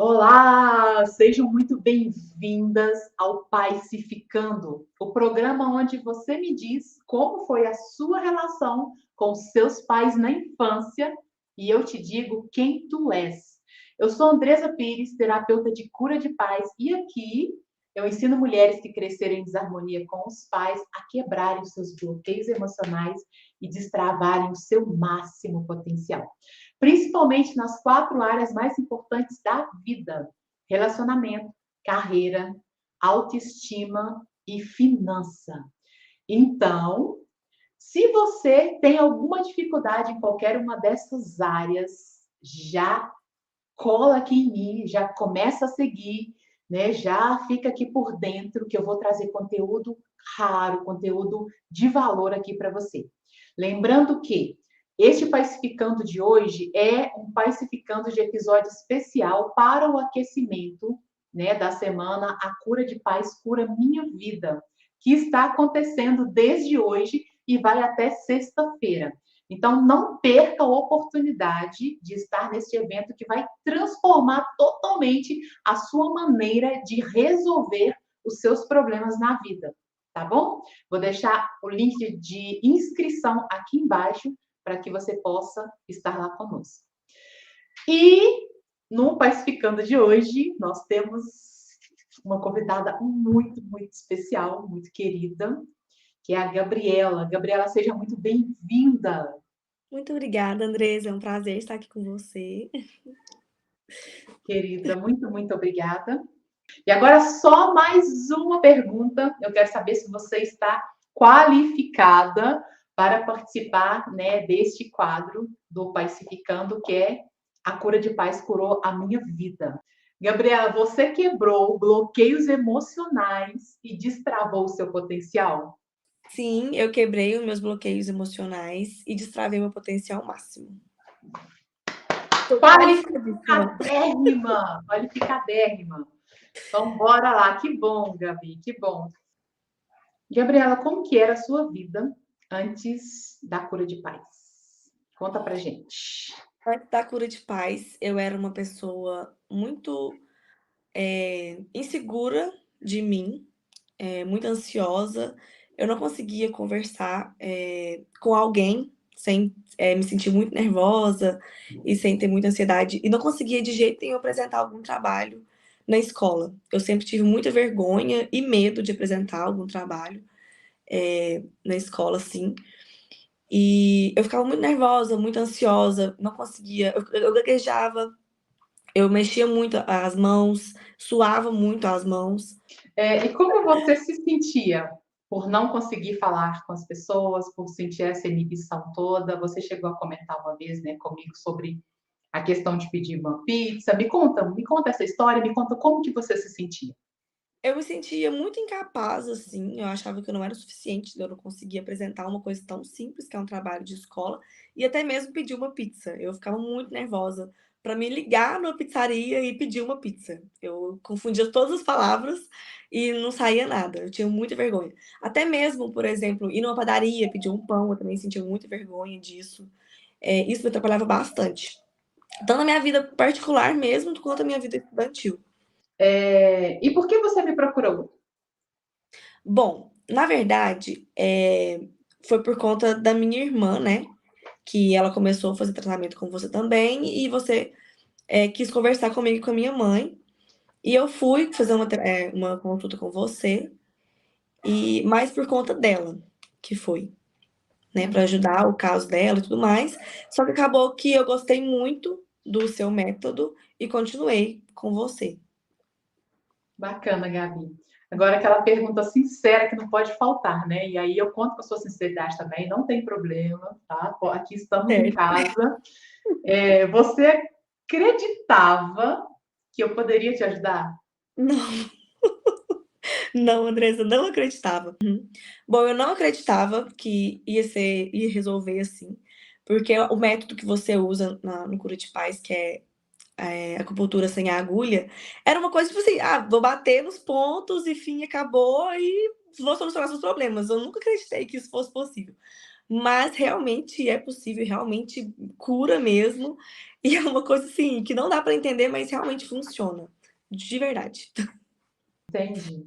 Olá, sejam muito bem-vindas ao Paicificando, o programa onde você me diz como foi a sua relação com seus pais na infância e eu te digo quem tu és. Eu sou Andresa Pires, terapeuta de cura de paz, e aqui eu ensino mulheres que cresceram em desarmonia com os pais a quebrarem os seus bloqueios emocionais e destravarem o seu máximo potencial, principalmente nas 4 áreas mais importantes da vida: relacionamento, carreira, autoestima e finança. Então, se você tem alguma dificuldade em qualquer uma dessas áreas, já cola aqui em mim, já começa a seguir, né? Já fica aqui por dentro que eu vou trazer conteúdo raro, conteúdo de valor aqui para você. Lembrando que este Pacificando de hoje é um Pacificando de episódio especial para o aquecimento, né, da semana A Cura de Paz Cura Minha Vida, que está acontecendo desde hoje e vai até sexta-feira. Então, não perca a oportunidade de estar neste evento que vai transformar totalmente a sua maneira de resolver os seus problemas na vida, tá bom? Vou deixar o link de inscrição aqui embaixo para que você possa estar lá conosco. E no Pacificando de hoje, nós temos uma convidada muito, muito especial, muito querida, que é a Gabriela. Gabriela, seja muito bem-vinda. Muito obrigada, Andresa. É um prazer estar aqui com você. Querida, muito, muito obrigada. E agora só mais uma pergunta. Eu quero saber se você está qualificada para participar, né, deste quadro do Pacificando, que é A Cura de Paz Curou a Minha Vida. Gabriela, você quebrou bloqueios emocionais e destravou o seu potencial? Sim, eu quebrei os meus bloqueios emocionais e destravei meu potencial máximo. Tô qualificadíssima. Qualificadérrima, qualificadérrima. Então, bora lá. Que bom, Gabi, que bom. Gabriela, como que era a sua vida antes da cura de paz? Conta pra gente. Antes da cura de paz, eu era uma pessoa muito insegura de mim, muito ansiosa. Eu não conseguia conversar com alguém sem me sentir muito nervosa e sem ter muita ansiedade. E não conseguia de jeito nenhum apresentar algum trabalho na escola. Eu sempre tive muita vergonha e medo de apresentar algum trabalho na escola, assim. E eu ficava muito nervosa, muito ansiosa, não conseguia. Eu gaguejava, eu mexia muito as mãos, suava muito as mãos. E como você se sentia por não conseguir falar com as pessoas, por sentir essa inibição toda? Você chegou a comentar uma vez, né, comigo sobre a questão de pedir uma pizza. Me conta essa história, me conta como que você se sentia. Eu me sentia muito incapaz, assim, eu achava que eu não era o suficiente, eu não conseguia apresentar uma coisa tão simples, que é um trabalho de escola, e até mesmo pedir uma pizza. Eu ficava muito nervosa para me ligar numa pizzaria e pedir uma pizza. Eu confundia todas as palavras e não saía nada, eu tinha muita vergonha. Até mesmo, por exemplo, ir numa padaria, pedir um pão, eu também sentia muita vergonha disso. Isso me atrapalhava bastante. Tanto na minha vida particular mesmo, quanto na minha vida estudantil. E por que você me procurou? Bom, na verdade, foi por conta da minha irmã, né, que ela começou a fazer tratamento com você também, e você, quis conversar comigo e com a minha mãe, e eu fui fazer uma consulta com você, e mais por conta dela que foi, né, para Uhum. ajudar o caso dela e tudo mais. Só que acabou que eu gostei muito do seu método e continuei com você. Bacana, Gabi. Agora, aquela pergunta sincera que não pode faltar, né? E aí eu conto com a sua sinceridade também, não tem problema, tá? Aqui estamos em Certo. casa. Você acreditava que eu poderia te ajudar? Não, não, Andressa, não acreditava. Bom, eu não acreditava que ia resolver assim, porque o método que você usa no Cura de Paz, que é acupuntura sem a agulha, era uma coisa tipo assim, vou bater nos pontos e fim, acabou e vou solucionar seus problemas. Eu nunca acreditei que isso fosse possível. mas realmente é possível, realmente cura mesmo. E é uma coisa assim que não dá para entender, mas realmente funciona. De verdade. Entendi.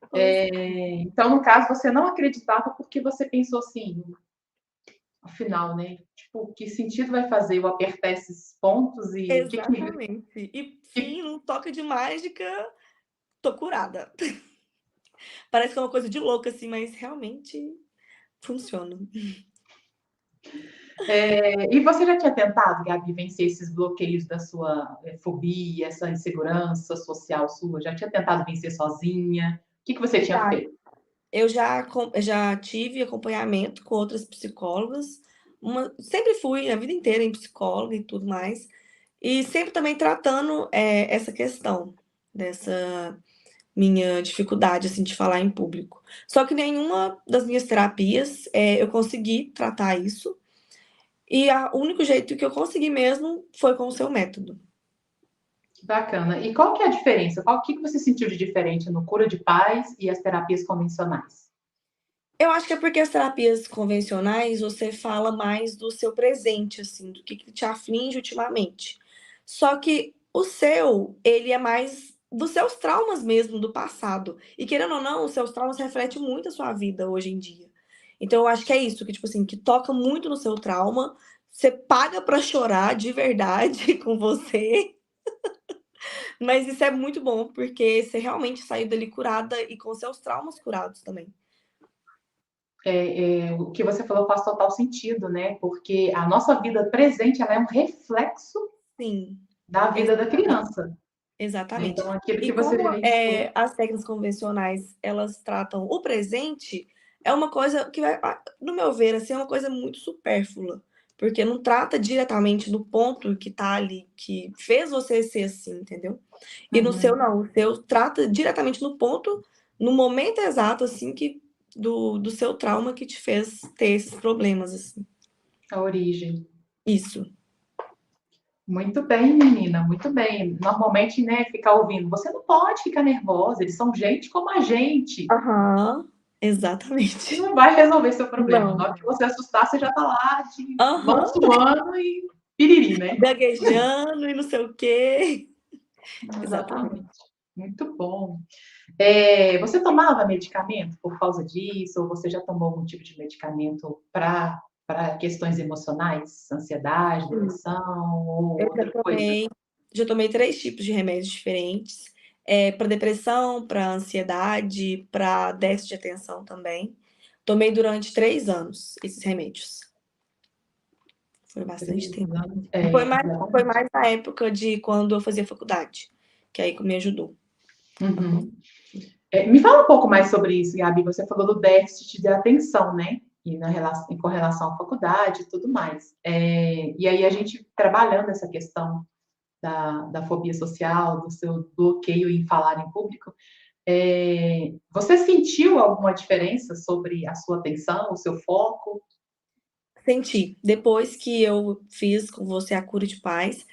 Pois Então, no caso, você não acreditava porque você pensou assim, afinal, né? Tipo, que sentido vai fazer eu apertar esses pontos e o que que me... exatamente. E que- sim, num toque de mágica, tô curada. Parece que é uma coisa de louco, assim, mas realmente funciona. E você já tinha tentado, Gabi, vencer esses bloqueios da sua fobia, essa insegurança social sua? Já tinha tentado vencer sozinha? O que que você tinha Já. feito? Eu já tive acompanhamento com outras psicólogas. Sempre fui a vida inteira em psicóloga e tudo mais. E sempre também tratando essa questão dessa minha dificuldade assim, de falar em público. Só que nenhuma das minhas terapias eu consegui tratar isso. E o único jeito que eu consegui mesmo foi com o seu método. Bacana. E qual que é a diferença? O que que você sentiu de diferente no cura de paz e as terapias convencionais? Eu acho que é porque as terapias convencionais você fala mais do seu presente, assim, do que te aflige ultimamente. Só que o seu, ele é mais dos seus traumas mesmo do passado. E querendo ou não, os seus traumas refletem muito a sua vida hoje em dia. Então eu acho que é isso, que tipo assim, que toca muito no seu trauma, você paga pra chorar de verdade com você, mas isso é muito bom, porque você realmente saiu dali curada e com seus traumas curados também. O que você falou faz total sentido, né? Porque a nossa vida presente ela é um reflexo Sim. da vida da Exatamente, criança, né? exatamente. Então, aquilo E que você como, vivenciou. as técnicas convencionais, elas tratam o presente, é uma coisa que vai no meu ver, assim, é uma coisa muito supérflua, porque não trata diretamente do ponto que tá ali, que fez você ser assim, entendeu. E no seu Uhum. não, o seu trata diretamente no ponto, no momento exato, assim, que do seu trauma que te fez ter esses problemas, assim. A origem. Isso. Muito bem, menina, muito bem. Normalmente, né, ficar ouvindo, você não pode ficar nervosa, eles são gente como a gente. Aham, E exatamente. não vai resolver seu problema. Na Não. hora que você assustar, você já tá lá de mão Aham. suando e piriri, né? Gaguejando e não sei o quê. Exatamente. Exatamente. Muito bom. Você tomava medicamento por causa disso? Ou você já tomou algum tipo de medicamento para questões emocionais? Ansiedade, Sim, depressão ou eu outra coisa? já tomei 3 tipos de remédios diferentes, para depressão, para ansiedade, para déficit de atenção também. Tomei durante 3 anos esses remédios. Foi bastante 3 tempo. anos. Foi Exatamente. mais na época de quando eu fazia faculdade, que aí que me ajudou. Uhum. Me fala um pouco mais sobre isso, Gabi. Você falou do déficit de atenção, né? E com relação à faculdade e tudo mais. E aí a gente trabalhando essa questão da fobia social, do seu bloqueio em falar em público, você sentiu alguma diferença sobre a sua atenção, o seu foco? Senti. Depois que eu fiz com você a cura de paz,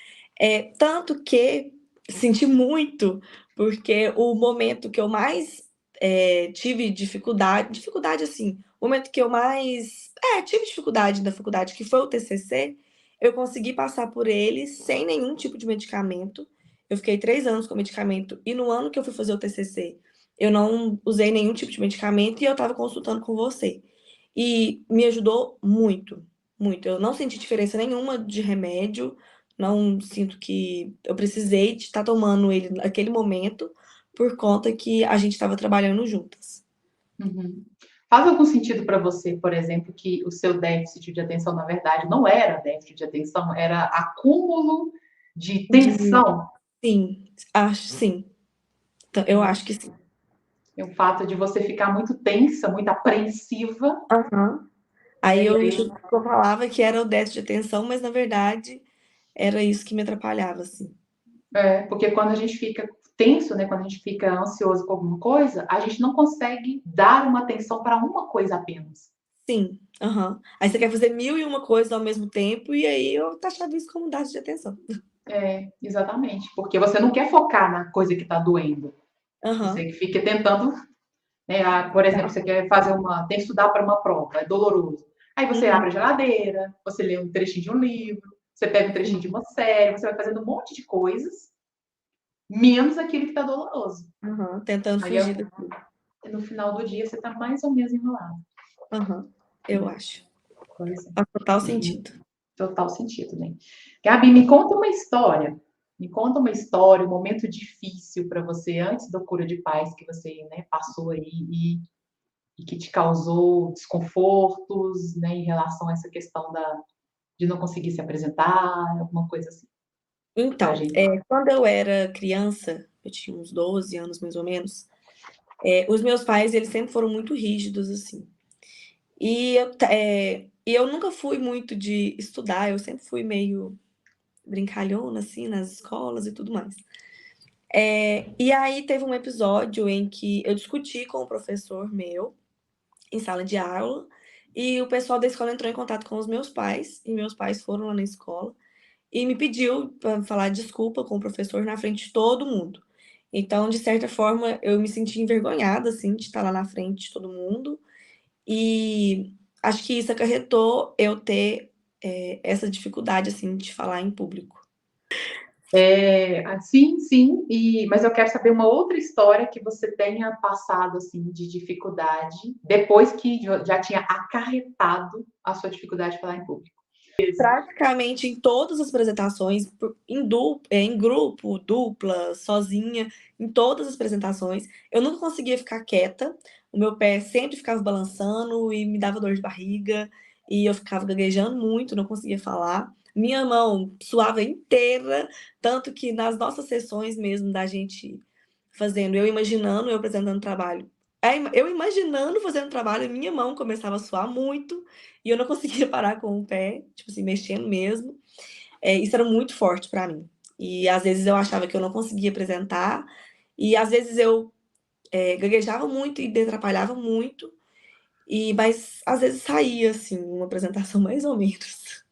tanto que senti muito, porque o momento que eu mais, tive dificuldade, assim, o momento que eu mais tive dificuldade na faculdade, que foi o TCC, eu consegui passar por ele sem nenhum tipo de medicamento. Eu fiquei 3 anos com medicamento e no ano que eu fui fazer o TCC, eu não usei nenhum tipo de medicamento e eu estava consultando com você. E me ajudou muito, muito. Eu não senti diferença nenhuma de remédio, não sinto que eu precisei de estar tomando ele naquele momento, por conta que a gente estava trabalhando juntas. Uhum. Faz algum sentido para você, por exemplo, que o seu déficit de atenção, na verdade, não era déficit de atenção, era acúmulo de De tensão? sim, acho sim. Eu acho que sim. O fato de você ficar muito tensa, muito apreensiva, Aham. Aí né? E eu aí, falava que era o déficit de atenção, mas na verdade era isso que me atrapalhava, assim. porque quando a gente fica tenso, né? Quando a gente fica ansioso com alguma coisa, a gente não consegue dar uma atenção para uma coisa apenas. Sim, aham. Aí você quer fazer 1000 e uma coisas ao mesmo tempo, e aí eu taxava isso como déficit de atenção. Exatamente. Porque você não quer focar na coisa que está doendo. Aham. Você fica tentando, né? Por exemplo, você quer fazer tem que estudar para uma prova, é doloroso. Aí você abre a geladeira, você lê um trechinho de um livro, você pega um trechinho de uma série, você vai fazendo um monte de coisas, menos aquilo que está doloroso. Tentando Aí fugir daquilo. no final do dia você está mais ou menos enrolado. Eu acho. Pois é. Faz total sentido. Total sentido, né? Gabi, me conta uma história. Me conta uma história, um momento difícil para você antes da cura de paz que você, né, passou aí e que te causou desconfortos, né, em relação a essa questão de não conseguir se apresentar, alguma coisa assim, pra Então, gente. quando eu era criança, eu tinha uns 12 anos mais ou menos, os meus pais, eles sempre foram muito rígidos, assim. E eu nunca fui muito de estudar, eu sempre fui meio brincalhona, assim, nas escolas e tudo mais. E aí teve um episódio em que eu discuti com o professor meu, em sala de aula, e o pessoal da escola entrou em contato com os meus pais, e meus pais foram lá na escola, e me pediu para falar desculpa com o professor na frente de todo mundo. Então, de certa forma, eu me senti envergonhada, assim, de estar lá na frente de todo mundo, e acho que isso acarretou eu ter essa dificuldade, assim, de falar em público. Sim, sim, mas eu quero saber uma outra história que você tenha passado assim de dificuldade depois que já tinha acarretado a sua dificuldade de falar em público. Praticamente em todas as apresentações, em grupo, dupla, sozinha, em todas as apresentações, eu nunca conseguia ficar quieta. O meu pé sempre ficava balançando e me dava dor de barriga, e eu ficava gaguejando muito, não conseguia falar. Minha mão suava inteira, tanto que nas nossas sessões mesmo da gente fazendo, eu imaginando, eu apresentando trabalho. Eu imaginando fazendo trabalho, minha mão começava a suar muito e eu não conseguia parar com o pé, tipo assim, mexendo mesmo. Isso era muito forte para mim. E às vezes eu achava que eu não conseguia apresentar, e às vezes eu gaguejava muito e me atrapalhava muito, mas às vezes saía, assim, uma apresentação mais ou menos.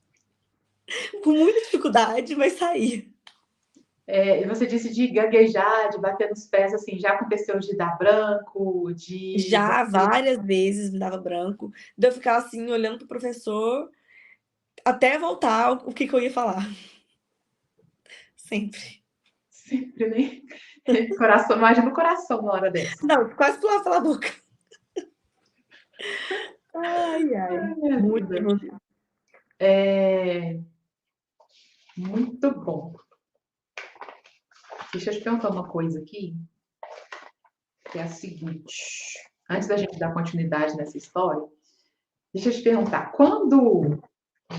Com muita dificuldade, mas saía. Você disse de gaguejar, de bater nos pés, assim, já aconteceu de dar branco, de Já você... várias vezes me dava branco, de eu ficar assim, olhando pro professor, até voltar o que eu ia falar. Sempre. Sempre, né? Coração, imagina o coração na hora dessa. Não, quase pulava pela boca. Ai, ai. Ai, minha Muito vida. nervoso. Muito bom. Deixa eu te perguntar uma coisa aqui, que é a seguinte. Antes da gente dar continuidade nessa história, deixa eu te perguntar, quando a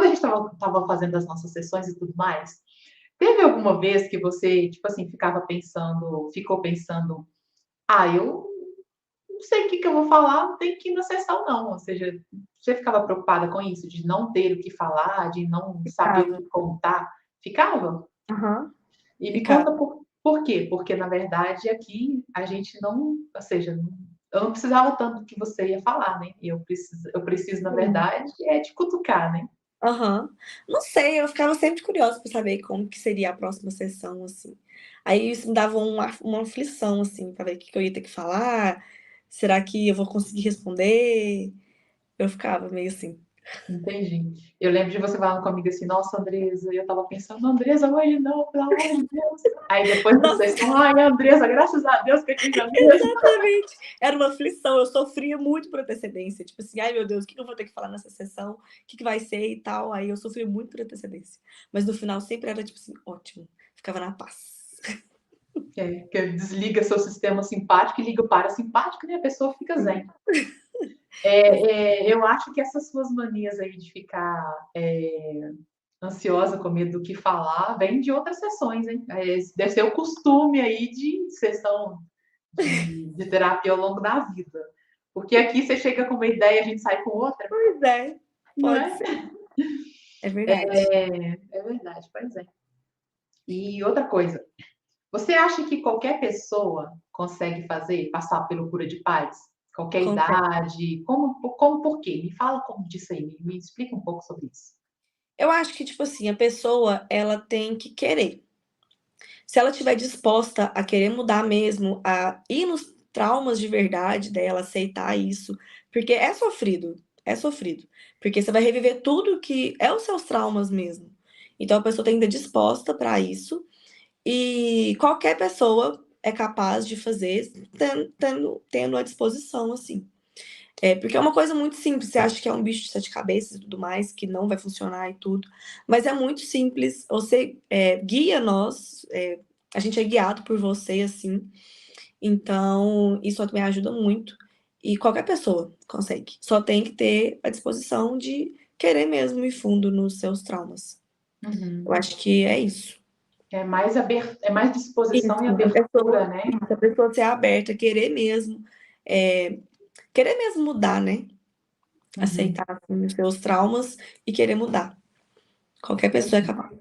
gente estava fazendo as nossas sessões e tudo mais, teve alguma vez que você, tipo assim, ficou pensando, eu não sei o que eu vou falar, não tem que ir na sessão, não. Ou seja, você ficava preocupada com isso, de não ter o que falar, de não saber o Ficava. que contar? Ficava? Aham, E me ficava. conta por quê? Porque, na verdade, aqui a gente não, ou seja, eu não precisava tanto do que você ia falar, né? Eu preciso, na Sim. verdade, de cutucar, né? Aham. Não sei, eu ficava sempre curiosa para saber como que seria a próxima sessão, assim. Aí isso me dava uma aflição, assim, para ver o que eu ia ter que falar. Será que eu vou conseguir responder? Eu ficava meio assim. Entendi. Eu lembro de você falando comigo assim, nossa, Andresa, e eu tava pensando, Andresa, hoje não, pelo amor de Deus. Aí depois da Nossa, sessão, ai, Andresa, graças a Deus que aqui já mesmo. exatamente. Era uma aflição, eu sofria muito por antecedência. Tipo assim, ai meu Deus, o que eu vou ter que falar nessa sessão? O que vai ser e tal? Aí eu sofria muito por antecedência. Mas no final sempre era tipo assim, ótimo. Ficava na paz. Que desliga seu sistema simpático e liga o parasimpático, né? A pessoa fica zen. Eu acho que essas suas manias aí de ficar ansiosa com medo do que falar vem de outras sessões, hein? Deve ser o costume aí de sessão de terapia ao longo da vida. Porque aqui você chega com uma ideia e a gente sai com outra, Pois é, não pode é? ser. É verdade. É verdade, pois é. E outra coisa, você acha que qualquer pessoa consegue passar pelo cura de paz? Qualquer Consegue. idade? Por quê? Me fala como disso aí, me explica um pouco sobre isso. Eu acho que, tipo assim, a pessoa, ela tem que querer. Se ela estiver disposta a querer mudar mesmo, a ir nos traumas de verdade dela, aceitar isso, porque é sofrido. é sofrido, porque você vai reviver tudo que é os seus traumas mesmo. Então a pessoa tem que estar disposta para isso, e qualquer pessoa é capaz de fazer tendo a disposição, assim. Porque é uma coisa muito simples, você acha que é um bicho de 7 cabeças e tudo mais, que não vai funcionar e tudo, mas é muito simples, você guia nós, a gente é guiado por você, assim, então isso também ajuda muito. E qualquer pessoa consegue, só tem que ter a disposição de querer mesmo ir fundo nos seus traumas. Uhum. Eu acho que é isso. É mais disposição e Isso, abertura, né? a pessoa ser aberta, querer mesmo mudar, né? Uhum. Aceitar assim, os seus traumas e querer mudar. Qualquer pessoa é capaz.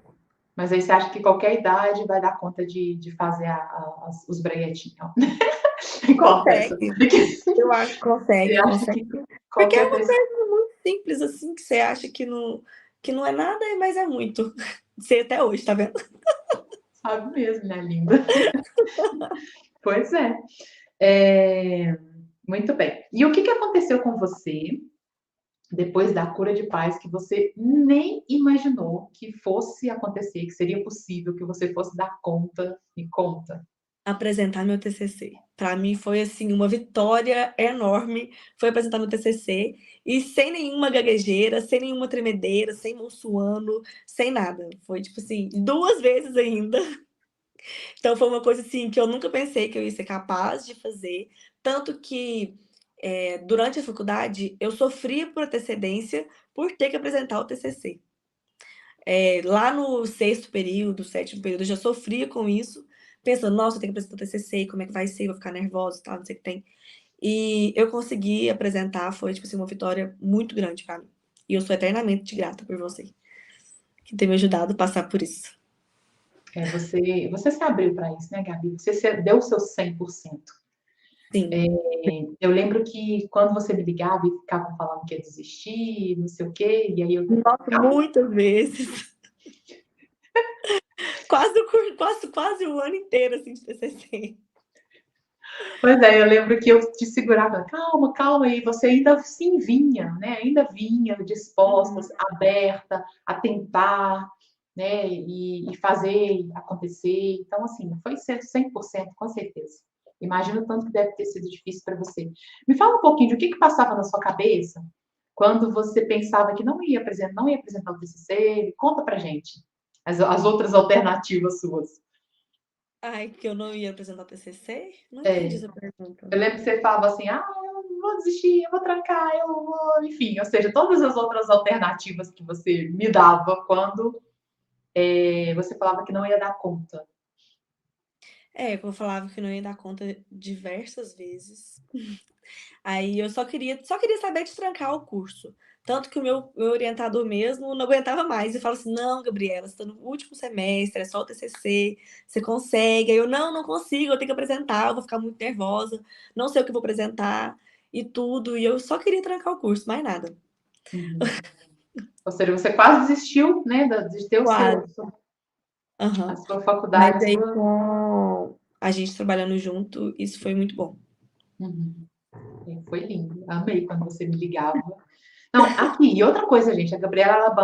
Mas aí você acha que qualquer idade vai dar conta de fazer os breguetinhos? Igual essa. Consegue. Eu acho que Você consegue, acha que consegue. Porque é qualquer uma pessoa. coisa muito simples, assim, que você acha que não é nada, mas é muito. Sei até hoje, tá vendo? Sabe mesmo, né, linda? Pois é. Muito bem. E o que aconteceu com você depois da cura de paz que você nem imaginou que fosse acontecer, que seria possível, que você fosse dar conta? Me conta. Apresentar meu TCC. Para mim foi, assim, uma vitória enorme. Foi apresentar meu TCC e sem nenhuma gaguejeira, sem nenhuma tremedeira, sem mão suando, sem nada. Foi, tipo assim, 2 vezes ainda. Então foi uma coisa, assim, que eu nunca pensei que eu ia ser capaz de fazer. Tanto que, durante a faculdade, eu sofria por antecedência por ter que apresentar o TCC. Lá no 6º período, 7º período, eu já sofria com isso, pensando: "Nossa, eu tenho que apresentar o TCC, como é que vai ser? Vou ficar nervosa e tal, não sei o que tem". E eu consegui apresentar, foi, tipo assim, uma vitória muito grande pra mim. E eu sou eternamente grata por você, que ter me ajudado a passar por isso. Você se abriu para isso, né, Gabi? Você deu o seu 100%. Sim. Eu lembro que quando você me ligava e ficava falando que ia desistir, não sei o quê, e aí eu. Nossa, Calma. muitas vezes. Quase o ano inteiro, assim, de TCC. Pois é, eu lembro que eu te segurava, calma, calma, e você ainda sim vinha, né? Ainda vinha disposta, Uhum. aberta a tentar, né? E fazer acontecer. Então, assim, foi 100%, com certeza. Imagino o tanto que deve ter sido difícil para você. Me fala um pouquinho de o que passava na sua cabeça quando você pensava que não ia apresentar o TCC. Conta pra gente as outras alternativas suas. Ai, que eu não ia apresentar o TCC? Não entendi É, essa pergunta. eu lembro que você falava assim, eu vou desistir, eu vou trancar, eu vou, enfim, ou seja, todas as outras alternativas que você me dava quando você falava que não ia dar conta. Eu falava que não ia dar conta diversas vezes. Aí eu só queria saber de trancar o curso. Tanto que o meu orientador mesmo não aguentava mais e falava assim: "Não, Gabriela, você tá no último semestre, é só o TCC, você consegue". Aí eu: "Não, não consigo, eu tenho que apresentar, eu vou ficar muito nervosa, não sei o que eu vou apresentar", e tudo, e eu só queria trancar o curso, mais nada. Uhum. Ou seja, você quase desistiu, né, de ter Quase. a Aham. sua Mas faculdade, a aí sua. com a gente trabalhando junto, isso foi muito bom. Uhum. Foi lindo. Amei quando você me ligava. Não, aqui, e outra coisa, gente, a Gabriela,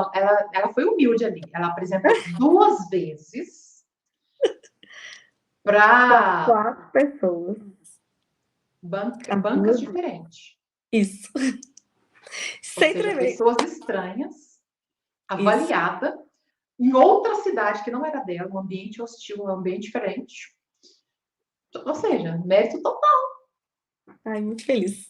ela foi humilde ali. Ela apresentou 2 vezes Para para 4 pessoas. As bancas 2 diferentes. isso. Ou Sem seja, tremer. pessoas estranhas, Isso. avaliada em outra cidade que não era dela, um ambiente hostil, um ambiente diferente. Ou seja, mérito total. Ai, muito feliz.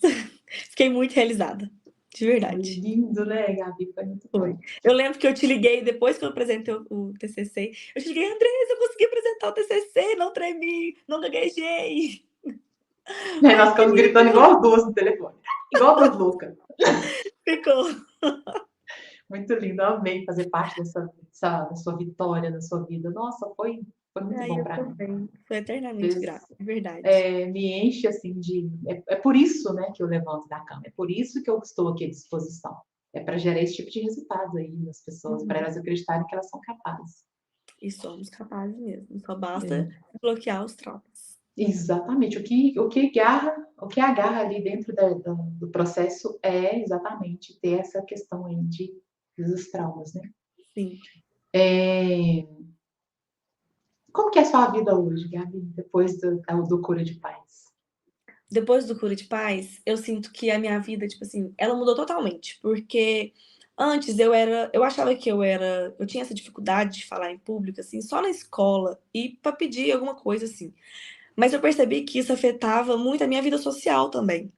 Fiquei muito realizada, de Foi verdade. lindo, né, Gabi? Foi muito Foi. bom. Eu lembro que eu te liguei depois que eu apresentei o TCC, eu te liguei: "Andressa, eu consegui apresentar o TCC, não tremi, não gaguejei". Aí Ai, nós que ficamos gritando lindo. igual as duas no telefone. Igual duas loucas. Ficou. Muito lindo. Eu amei fazer parte da sua vitória, da sua vida. Nossa, foi muito Ai, bom eu para mim. também. Sou eternamente Fez, grata, de verdade. me enche assim de. É por isso, né, que eu levanto da cama. É por isso que eu estou aqui à disposição. É para gerar esse tipo de resultado aí nas pessoas, para Uhum. elas acreditarem que elas são capazes. E somos capazes mesmo, só basta É. bloquear os traumas. Exatamente. O que agarra ali dentro do processo é exatamente ter essa questão aí dos traumas, né? Sim. Como que é a sua vida hoje, Gabi, depois do Cura de Paz? Depois do Cura de Paz, eu sinto que a minha vida, tipo assim, ela mudou totalmente, porque antes eu achava que eu tinha essa dificuldade de falar em público, assim, só na escola e para pedir alguma coisa, assim. Mas eu percebi que isso afetava muito a minha vida social também.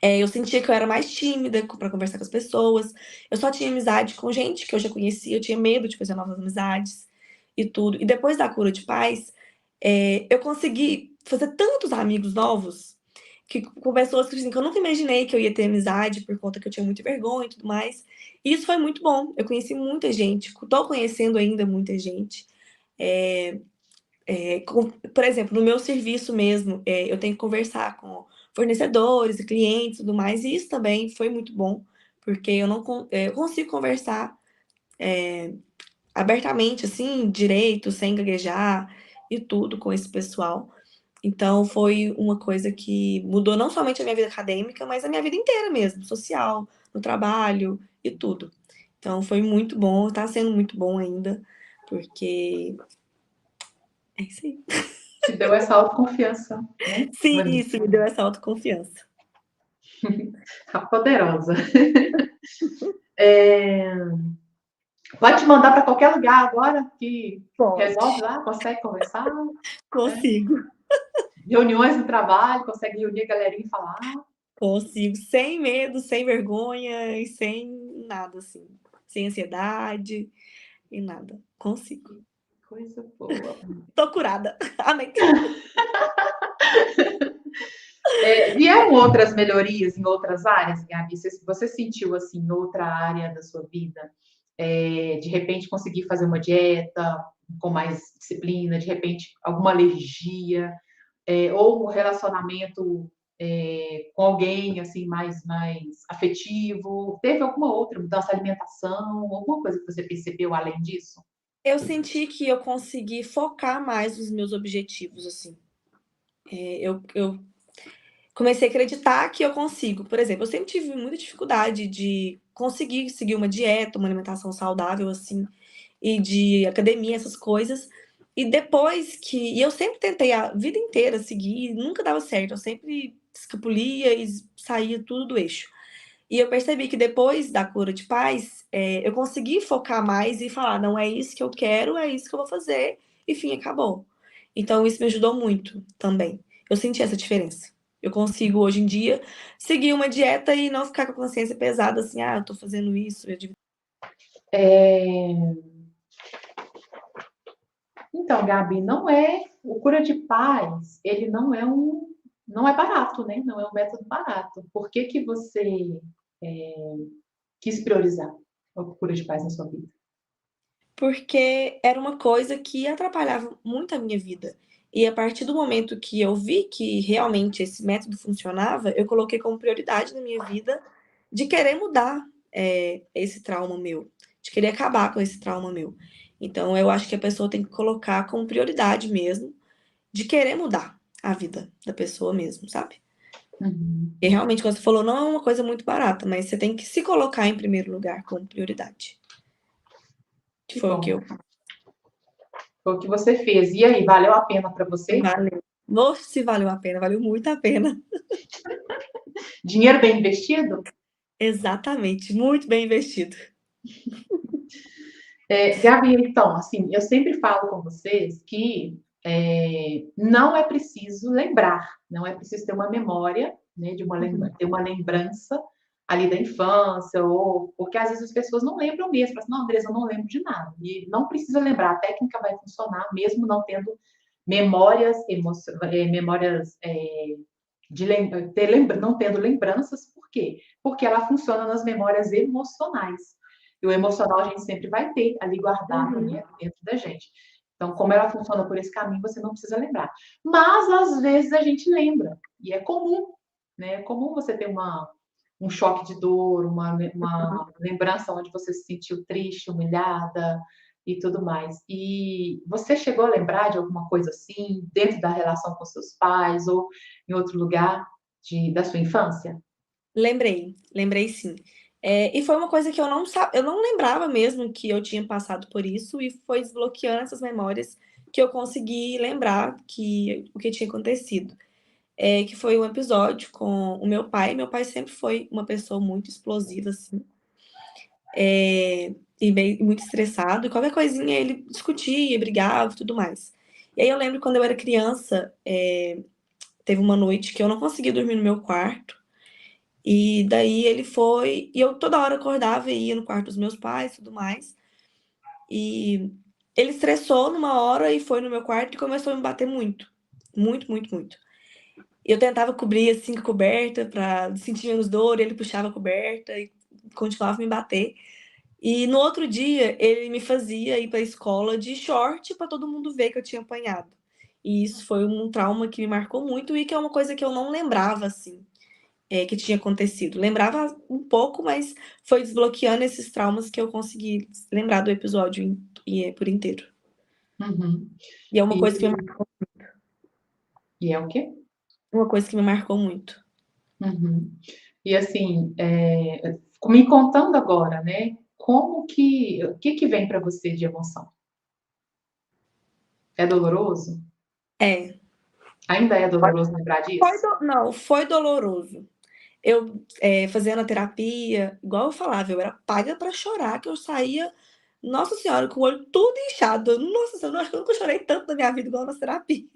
Eu sentia que eu era mais tímida para conversar com as pessoas. Eu só tinha amizade com gente que eu já conhecia, eu tinha medo de fazer novas amizades e tudo. E depois da Cura de Paz, eu consegui fazer tantos amigos novos que com pessoas que, assim, que eu nunca imaginei que eu ia ter amizade por conta que eu tinha muita vergonha e tudo mais. E isso foi muito bom. Eu conheci muita gente, tô conhecendo ainda muita gente. É, por exemplo, no meu serviço mesmo, eu tenho que conversar com fornecedores e clientes e tudo mais, e isso também foi muito bom, porque eu não eu consigo conversar abertamente, assim, direito, sem gaguejar e tudo com esse pessoal. Então foi uma coisa que mudou não somente a minha vida acadêmica, mas a minha vida inteira mesmo, social, no trabalho e tudo. Então foi muito bom, tá sendo muito bom ainda, porque é isso aí. Te deu essa autoconfiança, né? Sim, isso me deu essa autoconfiança. Tá poderosa. Pode te mandar para qualquer lugar agora que resolve Pode, lá, consegue conversar, né? consigo, Reuniões no trabalho, consegue reunir a galerinha e falar. consigo, sem medo, sem vergonha e sem nada, assim, sem ansiedade e nada, consigo. Coisa boa. Tô curada, amém. Vieram outras melhorias em outras áreas, Gabi? Você sentiu assim, em outra área da sua vida? De repente conseguir fazer uma dieta com mais disciplina, de repente alguma alergia, ou um relacionamento com alguém assim mais afetivo? Teve alguma outra mudança, alimentação, alguma coisa que você percebeu além disso? Eu senti que eu consegui focar mais nos meus objetivos, assim. Eu comecei a acreditar que eu consigo. Por exemplo, eu sempre tive muita dificuldade de conseguir seguir uma dieta, uma alimentação saudável, assim, e de academia, essas coisas. E depois que. E eu sempre tentei a vida inteira seguir, e nunca dava certo. Eu sempre escapulia e saía tudo do eixo. E eu percebi que depois da Cura de Paz, eu consegui focar mais e falar: não é isso que eu quero, é isso que eu vou fazer, e fim, acabou. Então, isso me ajudou muito também. Eu senti essa diferença. Eu consigo, hoje em dia, seguir uma dieta e não ficar com a consciência pesada, assim, eu tô fazendo isso. É, Então, Gabi, não é o cura de paz, ele não é barato, né? Não é um método barato. Por que que você é, quis priorizar o cura de paz na sua vida? Porque era uma coisa que atrapalhava muito a minha vida. E a partir do momento que eu vi que realmente esse método funcionava, eu coloquei como prioridade na minha vida de querer mudar esse trauma meu, de querer acabar com esse trauma meu. Então, eu acho que a pessoa tem que colocar como prioridade mesmo, de querer mudar a vida da pessoa mesmo, sabe? Uhum. E realmente, como você falou, não é uma coisa muito barata, mas você tem que se colocar em primeiro lugar como prioridade. Que Que foi o que bom. eu Foi o que você fez. E aí, valeu a pena para você? valeu. Nossa, se valeu a pena, valeu muito a pena. Dinheiro bem investido? Exatamente, muito bem investido. Gabi, então, assim, eu sempre falo com vocês que não é preciso lembrar, não é preciso ter uma memória, né, ter uma lembrança ali da infância, ou porque às vezes as pessoas não lembram mesmo, falam assim, não, Andressa, eu não lembro de nada. E não precisa lembrar, a técnica vai funcionar mesmo não tendo memórias, memórias não tendo lembranças, por quê? Porque ela funciona nas memórias emocionais. E o emocional a gente sempre vai ter ali guardado, Uhum. né, dentro da gente. Então, como ela funciona por esse caminho, você não precisa lembrar. Mas, às vezes, a gente lembra. E é comum, né? É comum você ter um choque de dor, uma lembrança onde você se sentiu triste, humilhada, e tudo mais. E você chegou a lembrar de alguma coisa assim, dentro da relação com seus pais ou em outro lugar da sua infância? Lembrei sim. E foi uma coisa que eu não lembrava mesmo que eu tinha passado por isso, e foi desbloqueando essas memórias que eu consegui lembrar o que tinha acontecido. Que foi um episódio com o meu pai. Meu pai sempre foi uma pessoa muito explosiva, assim, muito estressado, e qualquer coisinha ele discutia, brigava e tudo mais. E aí eu lembro quando eu era criança, teve uma noite que eu não conseguia dormir no meu quarto, e daí ele foi, e eu toda hora acordava e ia no quarto dos meus pais e tudo mais. E ele estressou numa hora e foi no meu quarto e começou a me bater muito. Muito, muito, muito. E eu tentava cobrir assim com a coberta pra sentir menos dor, e ele puxava a coberta e continuava a me bater. E no outro dia ele me fazia ir pra escola de short pra todo mundo ver que eu tinha apanhado. E isso foi um trauma que me marcou muito e que é uma coisa que eu não lembrava assim, que tinha acontecido. Lembrava um pouco, mas foi desbloqueando esses traumas que eu consegui lembrar do episódio por inteiro. Uhum. E é uma E, coisa que e é o quê? uma coisa que me marcou muito. Uhum. E assim, me contando agora, né? O que que vem para você de emoção? É doloroso? É. Ainda é doloroso lembrar disso? Não, foi doloroso. Eu, fazendo a terapia, igual eu falava, eu era paga pra chorar, que eu saía, nossa senhora, com o olho tudo inchado. Nossa senhora, eu acho que eu nunca chorei tanto na minha vida igual na terapia.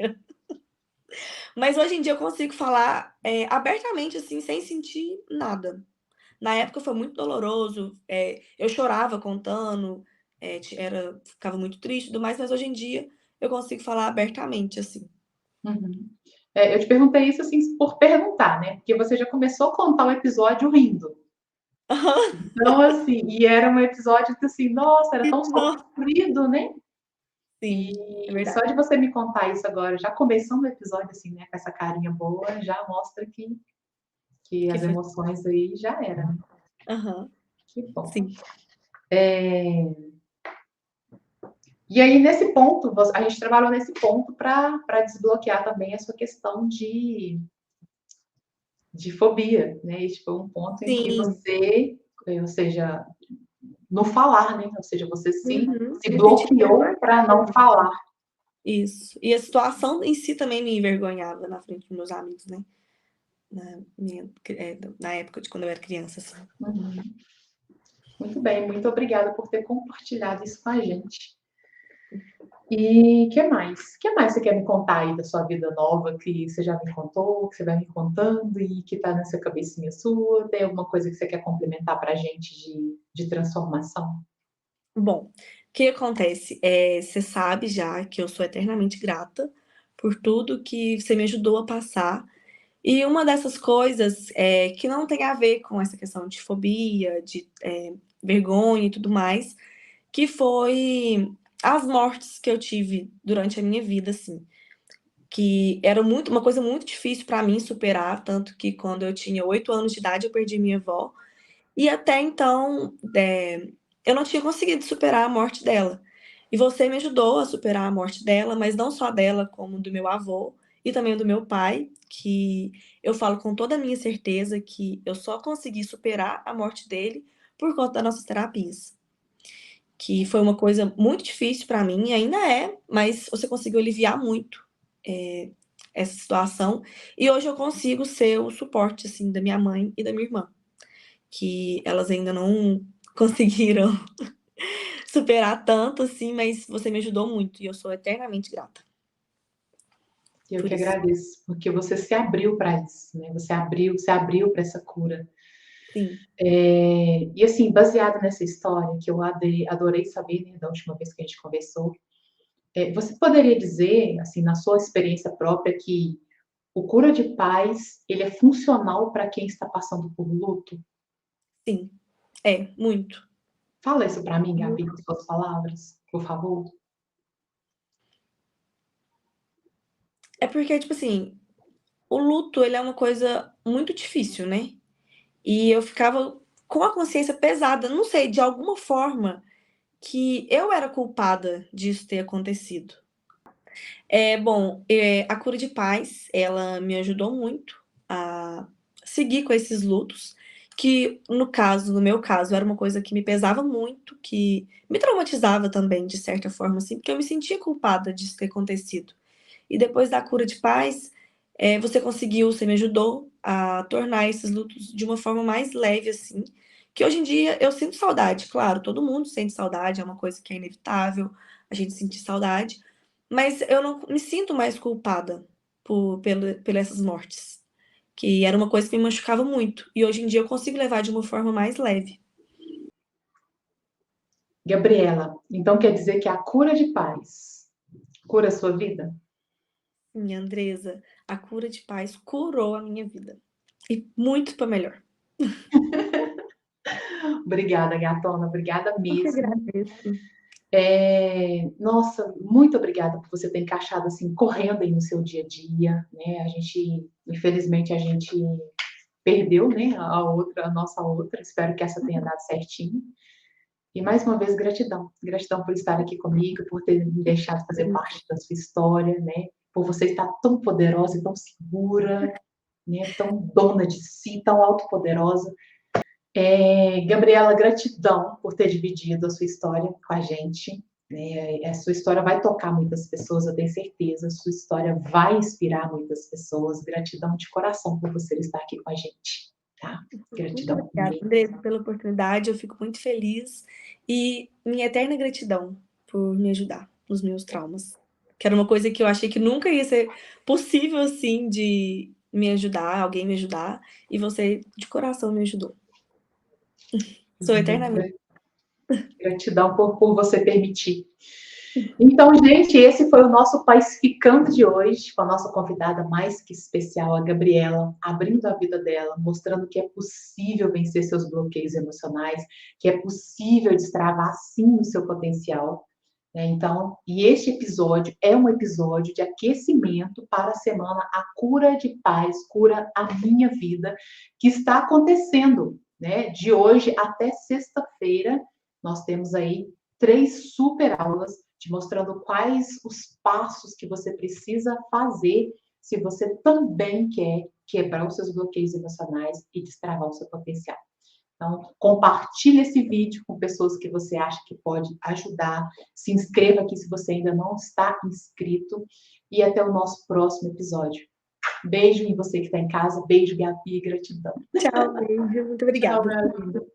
Mas hoje em dia eu consigo falar, abertamente, assim, sem sentir nada. Na época foi muito doloroso, eu chorava contando, ficava muito triste e tudo mais, mas hoje em dia eu consigo falar abertamente, assim. Uhum. Eu te perguntei isso assim por perguntar, né? Porque você já começou a contar o episódio rindo. Então, assim, e era um episódio que assim, nossa, era tão Nossa, sofrido, né? sim, é E só verdade. de você me contar isso agora, já começando o episódio assim, né, com essa carinha boa, já mostra que Que as foi emoções aí já era, né? aham, Que bom. sim. E aí, nesse ponto, a gente trabalhou nesse ponto para desbloquear também a sua questão de fobia, né? Este foi um ponto em que Sim, você, ou seja, no falar, né? Ou seja, você uhum. se Me senti bloqueou envergonhada para não também. falar. Isso. E a situação em si também me envergonhava na frente dos meus amigos, né, na época de quando eu era criança, assim. Uhum. Muito bem, muito obrigada por ter compartilhado isso com a gente. E que mais? Que mais você quer me contar aí da sua vida nova que você já me contou, que você vai me contando e que está nessa cabecinha sua? Tem alguma coisa que você quer complementar para a gente de transformação? Bom, o que acontece? Você sabe já que eu sou eternamente grata por tudo que você me ajudou a passar. E uma dessas coisas que não tem a ver com essa questão de fobia, de vergonha e tudo mais, que foi as mortes que eu tive durante a minha vida, assim. Que era uma coisa muito difícil para mim superar, tanto que quando eu tinha 8 anos de idade eu perdi minha avó. E até então, eu não tinha conseguido superar a morte dela. E você me ajudou a superar a morte dela, mas não só dela, como do meu avô e também do meu pai, que eu falo com toda a minha certeza que eu só consegui superar a morte dele por conta das nossas terapias. Que foi uma coisa muito difícil para mim, ainda é, mas você conseguiu aliviar muito essa situação. E hoje eu consigo ser o suporte assim da minha mãe e da minha irmã, que elas ainda não conseguiram superar tanto assim, mas você me ajudou muito e eu sou eternamente grata Eu por que isso. agradeço, porque você se abriu para isso, né? Você abriu para essa cura. Sim. E assim, baseado nessa história que eu adorei saber, né, da última vez que a gente conversou, você poderia dizer, assim, na sua experiência própria, que o cura de paz ele é funcional para quem está passando por luto? Sim, muito. Fala isso para mim, Gabi, com Muito. suas palavras, por favor. É porque, tipo assim, o luto, ele é uma coisa muito difícil, né? E eu ficava com a consciência pesada, não sei, de alguma forma, que eu era culpada disso ter acontecido. A cura de paz, ela me ajudou muito a seguir com esses lutos, que no meu caso, era uma coisa que me pesava muito, que me traumatizava também, de certa forma, assim, porque eu me sentia culpada disso ter acontecido. E depois da cura de paz, você me ajudou a tornar esses lutos de uma forma mais leve, assim, que hoje em dia eu sinto saudade, claro, todo mundo sente saudade, é uma coisa que é inevitável, a gente sentir saudade, mas eu não me sinto mais culpada por essas mortes, que era uma coisa que me machucava muito, e hoje em dia eu consigo levar de uma forma mais leve. Gabriela, então quer dizer que a cura de paz cura a sua vida? Sim, Andresa, a cura de paz curou a minha vida, e muito para melhor. Obrigada, gatona, obrigada Eu que mesmo. agradeço. Nossa, muito obrigada por você ter encaixado assim, correndo aí no seu dia a dia, né? Infelizmente, a gente perdeu, né, a nossa outra. Espero que essa tenha dado certinho. E mais uma vez, gratidão. Gratidão por estar aqui comigo, por ter me deixado fazer parte da sua história, né? Por você estar tão poderosa e tão segura, né? Tão dona de si, tão autopoderosa. Gabriela, gratidão por ter dividido a sua história com a gente. A sua história vai tocar muitas pessoas, eu tenho certeza. A sua história vai inspirar muitas pessoas. Gratidão de coração por você estar aqui com a gente. Tá? Muito Gratidão obrigada, mesmo. Andressa, pela oportunidade. Eu fico muito feliz e minha eterna gratidão por me ajudar nos meus traumas. Que era uma coisa que eu achei que nunca ia ser possível, assim, de me ajudar, alguém me ajudar, e você, de coração, me ajudou. Sou eternamente. Gratidão por você permitir. Então, gente, esse foi o nosso Pacificando de hoje, com a nossa convidada mais que especial, a Gabriela, abrindo a vida dela, mostrando que é possível vencer seus bloqueios emocionais, que é possível destravar sim o seu potencial. Então, e este episódio é um episódio de aquecimento para a semana A Cura de Paz, Cura a Minha Vida, que está acontecendo, né? De hoje até sexta-feira, nós temos aí 3 super aulas te mostrando quais os passos que você precisa fazer se você também quer quebrar os seus bloqueios emocionais e destravar o seu potencial. Então, compartilhe esse vídeo com pessoas que você acha que pode ajudar. Se inscreva aqui se você ainda não está inscrito. E até o nosso próximo episódio. Beijo em você que está em casa. Beijo, Gabi. Gratidão. Tchau, beijo. Muito Tchau, obrigada. minha linda.